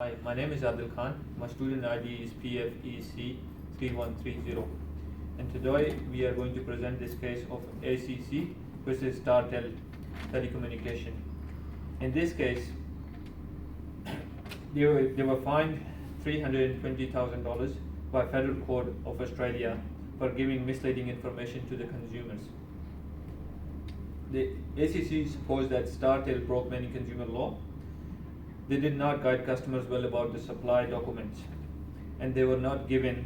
Hi, my name is Abdul Khan. My student ID is PFEC3130. And today we are going to present this case of ACC versus Startel Telecommunication. In this case, they were fined $320,000 by Federal Court of Australia for giving misleading information to the consumers. The ACC supposed that Startel broke many consumer law. They did not guide customers well about the supply documents, and they were not given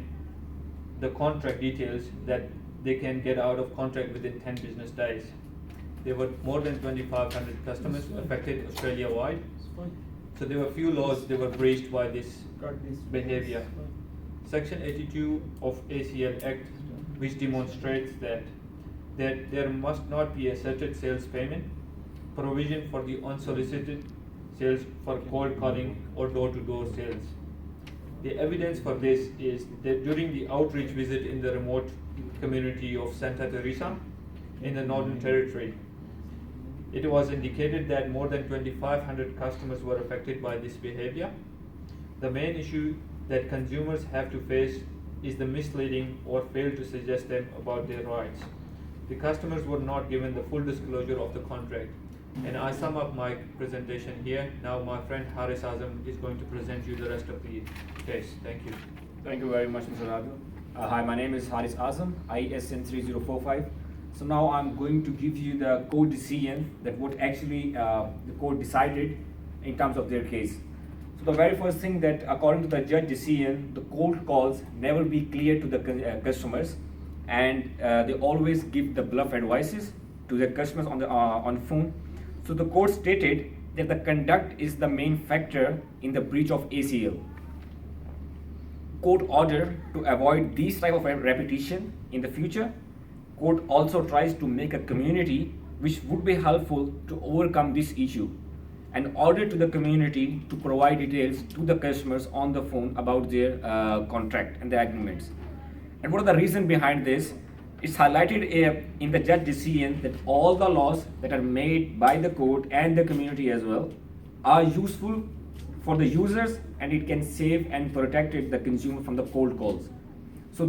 the contract details that they can get out of contract within 10 business days. There were more than 2,500 customers affected Australia-wide, so there were few laws that were breached by this behavior. Section 82 of ACL Act, which demonstrates that there must not be a asserted sales payment, provision for the unsolicited sales for cold calling or door-to-door sales. The evidence for this is that during the outreach visit in the remote community of Santa Teresa in the Northern Territory, it was indicated that more than 2,500 customers were affected by this behavior. The main issue that consumers have to face is the misleading or fail to suggest them about their rights. The customers were not given the full disclosure of the contract. And I sum up my presentation here. Now my friend Haris Azam is going to present you the rest of the case. Thank you. Thank you very much, Mr. Raghu. Hi, my name is Haris Azam, ISN 3045. So now I'm going to give you the court decision that what actually the court decided in terms of their case. So the very first thing that according to the judge decision, the court calls never be clear to the customers, and they always give the bluff advices to the customers on the phone. So the court stated that the conduct is the main factor in the breach of ACL. Court order to avoid these type of repetition in the future. Court also tries to make a community which would be helpful to overcome this issue, and order to the community to provide details to the customers on the phone about their contract and the agreements. And what are the reason behind this? It's highlighted in the judge decision that all the laws that are made by the court and the community as well are useful for the users, and it can save and protect the consumer from the cold calls. So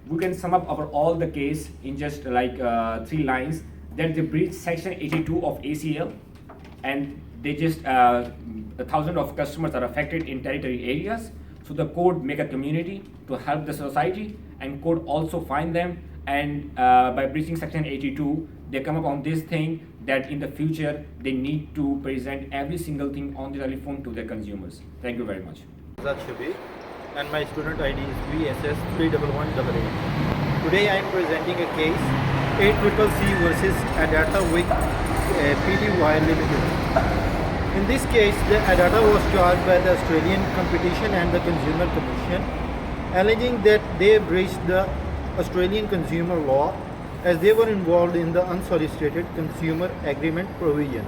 we can sum up all the case in just like 3 lines, that they breach section 82 of ACL, and they just 1,000 of customers are affected in territory areas. So the court make a community to help the society, and court also fine them, and by breaching section 82 they come upon this thing that in the future they need to present every single thing on the telephone to their consumers. Thank you very much. And my student ID is VSS 31188. Today I am presenting a case 8CCC versus Adata with Pty Limited. In this case, the Adata was charged by the Australian Competition and the Consumer Commission, alleging that they breached the Australian consumer law as they were involved in the unsolicited consumer agreement provision.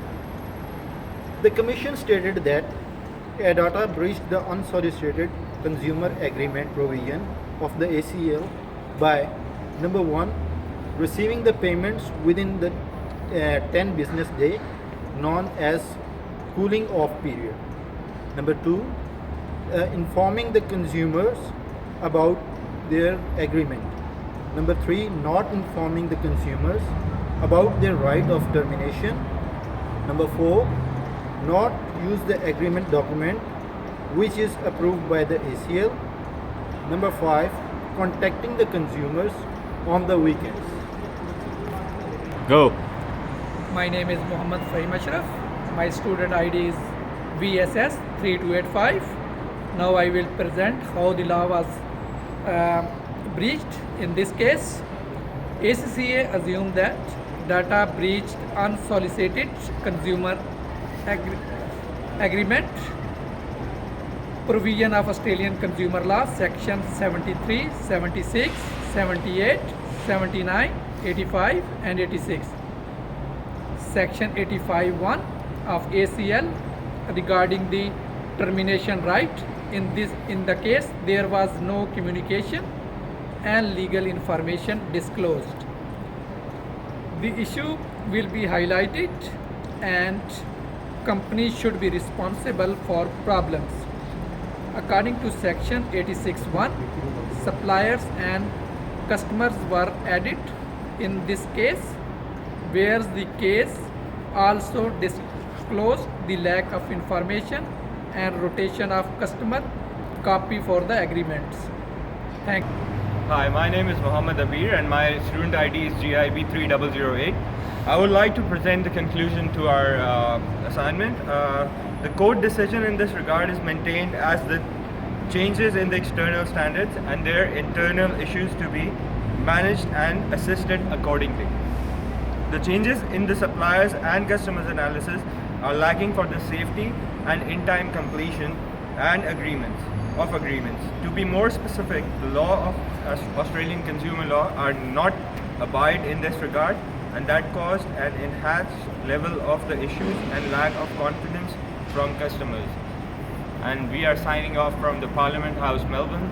The Commission stated that Adata breached the unsolicited consumer agreement provision of the ACL by number 1, receiving the payments within the 10 business day, known as cooling off period. Number 2, informing the consumers about their agreement. Number 3, not informing the consumers about their right of termination. Number 4, not use the agreement document which is approved by the ACL. Number 5, contacting the consumers on the weekends. Go. My name is Muhammad Fahim Ashraf. My student ID is VSS 3285. Now I will present how the law was breached in this case. ACCA assumed that data breached unsolicited consumer agreement provision of Australian consumer law, section 73, 76, 78, 79, 85 and 86. Section 85(1) of ACL regarding the termination right. In the case there was no communication and legal information disclosed. The issue will be highlighted, and companies should be responsible for problems According to section 86(1), suppliers and customers were added in this case, whereas the case also disclosed the lack of information and rotation of customer copy for the agreements. Thank you. Hi, my name is Mohammed Abir and my student ID is GIB3008. I would like to present the conclusion to our assignment. The court decision in this regard is maintained as the changes in the external standards and their internal issues to be managed and assisted accordingly. The changes in the suppliers and customers analysis are lacking for the safety and in-time completion and agreements. To be more specific, the law of Australian consumer law are not abide in this regard, and that caused an enhanced level of the issues and lack of confidence from customers. And we are signing off from the Parliament House, Melbourne.